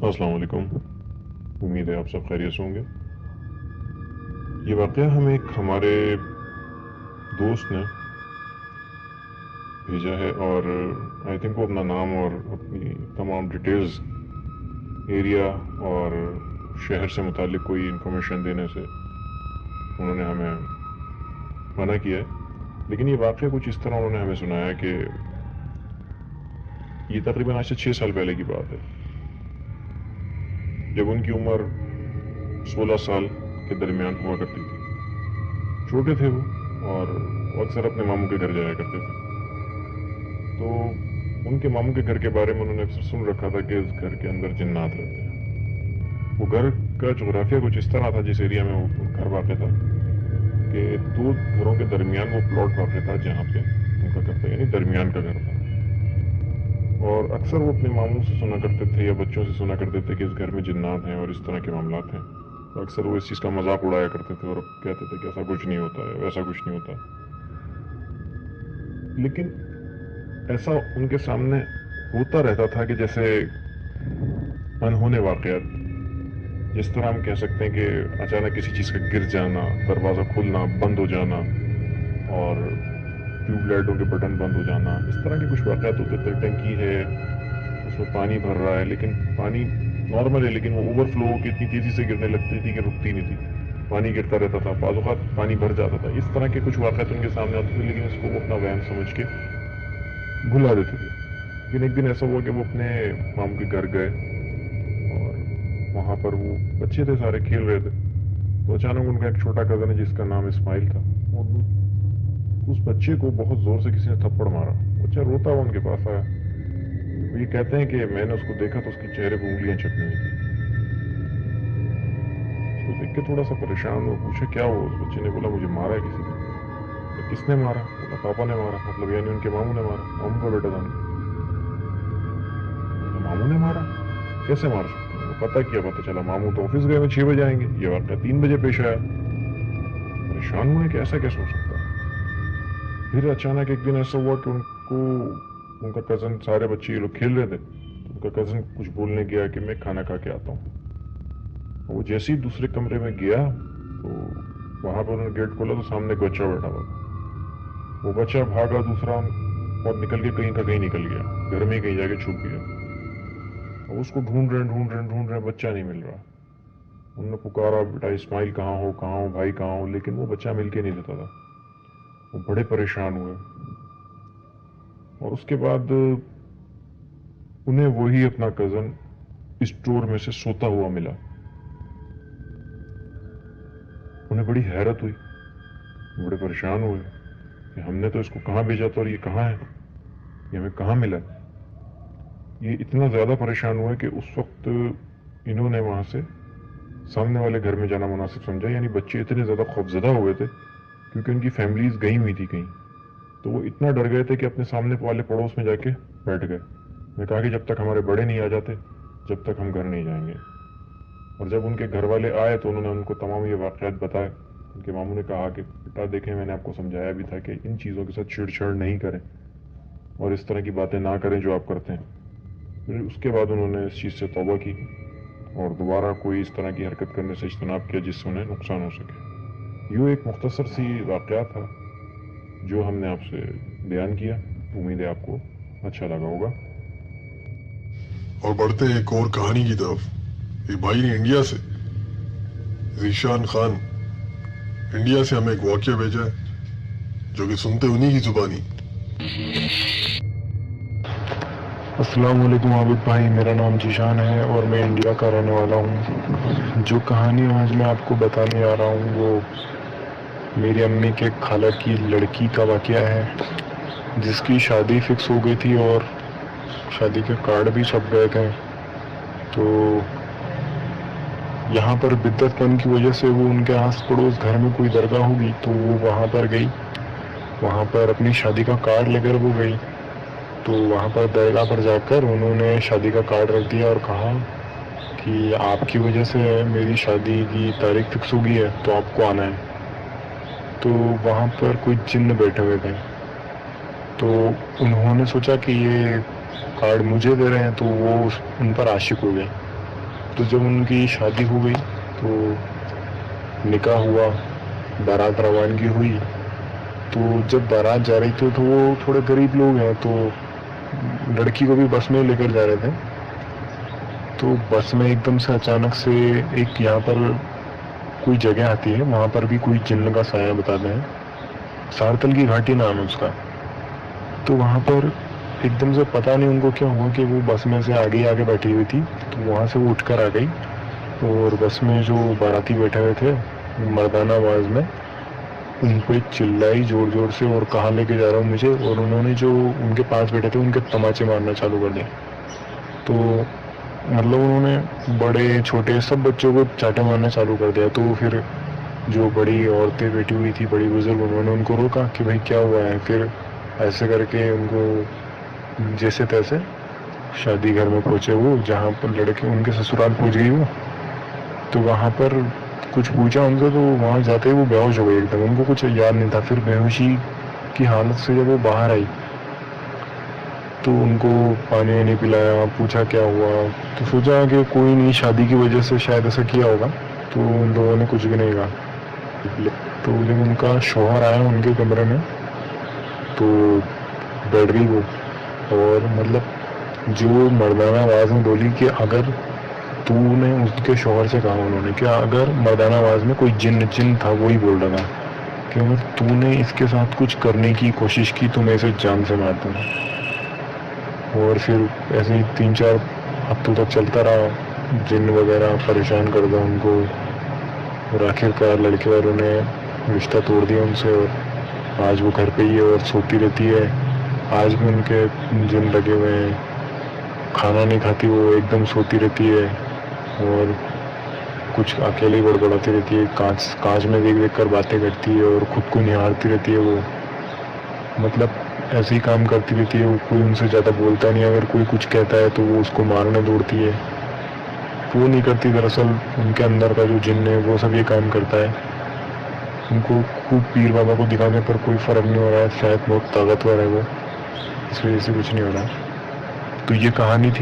السلام علیکم، امید ہے آپ سب خیریت سے ہوں گے۔ یہ واقعہ ہمیں ایک ہمارے دوست نے بھیجا ہے، اور آئی تھنک وہ اپنا نام اور اپنی تمام ڈیٹیلز ایریا اور شہر سے متعلق کوئی انفارمیشن دینے سے انہوں نے ہمیں منع کیا ہے، لیکن یہ واقعہ کچھ اس طرح انہوں نے ہمیں سنایا کہ یہ تقریباً آج سے 6 سال پہلے کی بات ہے، جب ان کی عمر 16 سال کے درمیان ہوا کرتی تھی۔ چھوٹے تھے وہ، اور وہ اکثر اپنے ماموں کے گھر جایا کرتے تھے۔ تو ان کے ماموں کے گھر کے بارے میں انہوں نے اکثر سن رکھا تھا کہ اس گھر کے اندر جنات رہتے ہیں۔ وہ گھر کا جغرافیہ کچھ اس طرح تھا، جس ایریا میں وہ گھر واقع تھا، کہ 2 گھروں کے درمیان وہ پلاٹ واقع تھا جہاں پہ ان کا گھر تھا، یعنی درمیان کا گھر تھا۔ اور اکثر وہ اپنے ماموں سے سنا کرتے تھے یا بچوں سے سنا کرتے تھے کہ اس گھر میں جنات ہیں اور اس طرح کے معاملات ہیں، تو اکثر وہ اس چیز کا مذاق اڑایا کرتے تھے اور کہتے تھے کہ ایسا کچھ نہیں ہوتا ہے، ویسا کچھ نہیں ہوتا۔ لیکن ایسا ان کے سامنے ہوتا رہتا تھا کہ جیسے انہونے واقعات، جس طرح ہم کہہ سکتے ہیں کہ اچانک کسی چیز کا گر جانا، دروازہ کھلنا بند ہو جانا، اور ٹیوب لائٹوں کے بٹن بند ہو جانا، اس طرح کے کچھ واقعات ہوتے تھے۔ ٹنکی ہے، اس میں پانی بھر رہا ہے، لیکن پانی نارمل ہے، لیکن وہ اوور فلو ہو کے اتنی تیزی سے گرنے لگتی تھی کہ رکتی نہیں تھی، پانی گرتا رہتا تھا، بعض اوقات پانی بھر جاتا تھا۔ اس طرح کے کچھ واقعات ان کے سامنے آتے تھے، لیکن اس کو وہ اپنا وہم سمجھ کے بھلا دیتے تھے۔ لیکن ایک دن ایسا ہوا کہ وہ اپنے ماموں کے گھر گئے، اور وہاں پر وہ بچے تھے، سارے کھیل رہے تھے، تو اچانک ان کا ایک چھوٹا کزن ہے جس کا نام اسماعیل تھا، اور اس بچے کو بہت زور سے کسی نے تھپڑ مارا۔ بچہ روتا ہوا ان کے پاس آیا۔ وہ یہ کہتے ہیں کہ میں نے اس کو دیکھا تو اس کے چہرے پہ انگلیاں چھپی ہوئی تھیں۔ اس کو دیکھ کے تھوڑا سا پریشان ہوا، پوچھا کیا ہوا؟ اس بچے نے بولا مجھے مارا ہے کسی نے۔ بولا کس نے مارا؟ بولا پاپا نے مارا، مطلب یعنی ان کے ماموں نے مارا، ماموں کا بیٹا تھا۔ بولا ماموں نے مارا؟ کیسے مار سکتے ہیں؟ پتہ کیا، پتہ چلا ماموں تو آفس گئے ہوئے 6 بجے آئیں گے، یہ واقعہ 3 بجے پیش آیا۔ پریشان ہوئے کہ ایسا کیسے ہو سکتا ہے۔ پھر اچانک ایک دن ایسا ہوا کہ ان کا کزن، سارے بچے یہ لوگ کھیل رہے تھے، ان کا کزن کچھ بولنے گیا کہ میں کھانا کھا کے آتا ہوں۔ وہ جیسے ہی دوسرے کمرے میں گیا تو وہاں پر انہوں نے گیٹ کھولا تو سامنے ایک بچہ بیٹھا ہوا تھا۔ وہ بچہ بھاگا دوسرا اور نکل کے کہیں کا کہیں نکل گیا، گھر میں ہی کہیں جا کے چھپ گیا۔ اب اس کو ڈھونڈ رہے ہیں، بچہ نہیں مل رہا۔ انہوں نے پکارا بیٹا اسماعیل کہاں ہو بھائی کہاں ہو، لیکن وہ بچہ مل کے نہیں دیتا تھا۔ وہ بڑے پریشان ہوئے، اور اس کے بعد انہیں وہی اپنا کزن اسٹور میں سے سوتا ہوا ملا۔ انہیں بڑی حیرت ہوئی، بڑے پریشان ہوئے کہ ہم نے تو اس کو کہاں بھیجا تھا اور یہ کہاں ہے، یہ ہمیں کہاں ملا۔ یہ اتنا زیادہ پریشان ہوئے کہ اس وقت انہوں نے وہاں سے سامنے والے گھر میں جانا مناسب سمجھا، یعنی بچے اتنے زیادہ خوفزدہ ہوئے تھے کیونکہ ان کی فیملیز گئی ہوئی تھی کہیں، تو وہ اتنا ڈر گئے تھے کہ اپنے سامنے والے پڑوس میں جا کے بیٹھ گئے۔ میں کہا کہ جب تک ہمارے بڑے نہیں آ جاتے جب تک ہم گھر نہیں جائیں گے۔ اور جب ان کے گھر والے آئے تو انہوں نے ان کو تمام یہ واقعات بتائے۔ ان کے ماموں نے کہا کہ بیٹا دیکھیں میں نے آپ کو سمجھایا بھی تھا کہ ان چیزوں کے ساتھ چھیڑ چھاڑ نہیں کریں اور اس طرح کی باتیں نہ کریں جو آپ کرتے ہیں۔ پھر اس کے بعد انہوں نے اس چیز سے توبہ کی اور دوبارہ کوئی اس طرح کی حرکت کرنے سے اجتناب کیا جس سے انہیں نقصان ہو سکے۔ یہ ایک مختصر سی واقعہ تھا جو ہم نے آپ سے بیان کیا، امید ہے آپ کو اچھا لگا ہوگا۔ اور بڑھتے ہیں ایک اور کہانی کی طرف۔ ایک بھائی نے انڈیا سے، ذیشان خان، انڈیا سے ہمیں ایک واقعہ بھیجا ہے جو کہ سنتے انہی کی زبانی۔ السلام علیکم عابد بھائی، میرا نام جیشان ہے اور میں انڈیا کا رہنے والا ہوں۔ جو کہانی آج میں آپ کو بتانے جا رہا ہوں وہ میری امی کے خالہ کی لڑکی کا واقعہ ہے، جس کی شادی فکس ہو گئی تھی اور شادی کے کارڈ بھی چھپ گئے تھے۔ تو یہاں پر بدعت پن کی وجہ سے وہ ان کے آس پڑوس گھر میں کوئی درگاہ ہوگی تو وہ وہاں پر گئی، وہاں پر اپنی شادی کا کارڈ لے کر وہ گئی۔ تو وہاں پر درگاہ پر جا کر انہوں نے شادی کا کارڈ رکھ دیا اور کہا کہ آپ کی وجہ سے میری شادی کی تاریخ فکس ہو گئی ہے تو آپ کو آنا ہے۔ تو وہاں پر کوئی جن بیٹھے ہوئے تھے، تو انہوں نے سوچا کہ یہ کارڈ مجھے دے رہے ہیں، تو وہ ان پر عاشق ہو گئے تو جب ان کی شادی ہو گئی تو نکاح ہوا, بارات روانگی ہوئی, تو جب بارات جا رہی تھی تو وہ تھوڑے غریب لوگ ہیں تو لڑکی کو بھی بس میں لے کر جا رہے تھے. تو بس میں ایک دم سے اچانک سے ایک یہاں پر کوئی جگہ آتی ہے, وہاں پر بھی کوئی جن کا سایہ بتاتے ہیں, سارتل کی گھاٹی نام ہے اس کا. تو وہاں پر ایک دم سے پتہ نہیں ان کو کیا ہوا کہ وہ بس میں سے آگے بیٹھی ہوئی تھی, تو وہاں سے وہ اٹھ کر آ گئی اور بس میں جو باراتی بیٹھے ہوئے تھے مردانہ آواز میں ان پہ چلائی زور زور سے اور کہاں لے کے جا رہا ہوں مجھے, اور انہوں نے جو ان کے پاس بیٹھے تھے ان کے تماچے مارنا چالو کر دیا. تو مطلب انہوں نے بڑے چھوٹے سب بچوں کو چاٹے مارنا چالو کر دیا. تو پھر جو بڑی عورتیں بیٹھی ہوئی تھی, بڑی بزرگ, انہوں نے ان کو روکا کہ بھائی کیا ہوا ہے. پھر ایسے کر کے ان کو جیسے تیسے شادی گھر میں پہنچے وہ, جہاں پر لڑکے ان کے سسرال پہنچ گئی وہ. تو وہاں پر کچھ پوچھا ان سے, تو وہاں جاتے ہی وہ بے ہوش ہو گئی ایک دم, ان کو کچھ یاد نہیں تھا. پھر بے ہوشی کی حالت سے جب وہ باہر آئی تو ان کو پانی وانی پلایا, پوچھا کیا ہوا, تو سوچا کہ کوئی نہیں, شادی کی وجہ سے شاید ایسا کیا ہوگا. تو ان لوگوں نے کچھ بھی نہیں کہا. تو جب ان کا شوہر آیا ان کے کمرے میں تو بیٹھ گئی وہ, اور مطلب جو مردانہ آواز میں بولی کہ اگر تو نے اس کے شوہر سے کہا انہوں نے کہ اگر مردانہ آواز میں کوئی جن تھا, وہی بول رہا تھا کہ اگر تو نے اس کے ساتھ کچھ کرنے کی کوشش کی تو میں اسے جان سے مار دوں. اور پھر ایسے ہی 3-4 ہفتوں تک چلتا رہا, جن وغیرہ پریشان کر دیا ان کو, اور آخرکار لڑکے والوں نے رشتہ توڑ دیا ان سے, اور آج وہ گھر پہ ہی ہے اور سوتی رہتی ہے. آج بھی ان کے جن لگے ہوئے ہیں, کھانا نہیں کھاتی وہ, ایک دم سوتی رہتی ہے اور کچھ اکیلے بڑبڑاتی رہتی ہے, کانچ میں دیکھ کر باتیں کرتی ہے اور خود کو نہارتی رہتی ہے وہ. مطلب ایسے ہی کام کرتی رہتی ہے وہ, کوئی ان سے زیادہ بولتا نہیں. اگر کوئی کچھ کہتا ہے تو وہ اس کو مارنے دوڑتی ہے. وہ نہیں کرتی, دراصل ان کے اندر کا جو جن ہے وہ سب یہ کام کرتا ہے. ان کو خوب پیر بابا کو دکھانے پر کوئی فرق نہیں ہو رہا ہے, شاید بہت طاقتور ہے وہ, اس وجہ سے کچھ نہیں ہو رہا. تو یہ کہانی تھی.